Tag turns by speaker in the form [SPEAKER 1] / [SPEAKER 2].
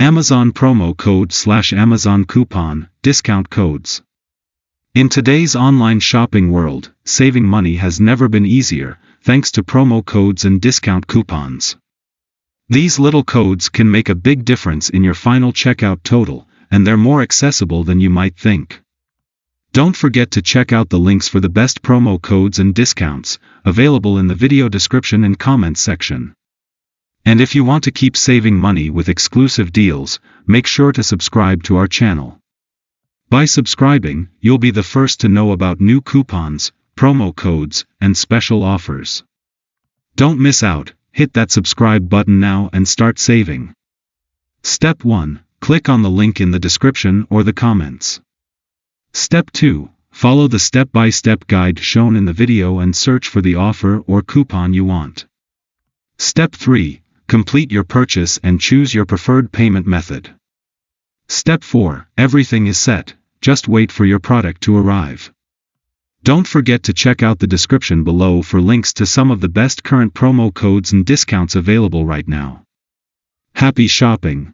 [SPEAKER 1] Amazon promo code / Amazon coupon, discount codes. In today's online shopping world, saving money has never been easier, thanks to promo codes and discount coupons. These little codes can make a big difference in your final checkout total, and they're more accessible than you might think. Don't forget to check out the links for the best promo codes and discounts, available in the video description and comments section. And if you want to keep saving money with exclusive deals, make sure to subscribe to our channel. By subscribing, you'll be the first to know about new coupons, promo codes, and special offers. Don't miss out, hit that subscribe button now and start saving. Step 1. Click on the link in the description or the comments. Step 2. Follow the step-by-step guide shown in the video and search for the offer or coupon you want. Step 3. Complete your purchase and choose your preferred payment method. Step 4. Everything is set, just wait for your product to arrive. Don't forget to check out the description below for links to some of the best current promo codes and discounts available right now. Happy shopping!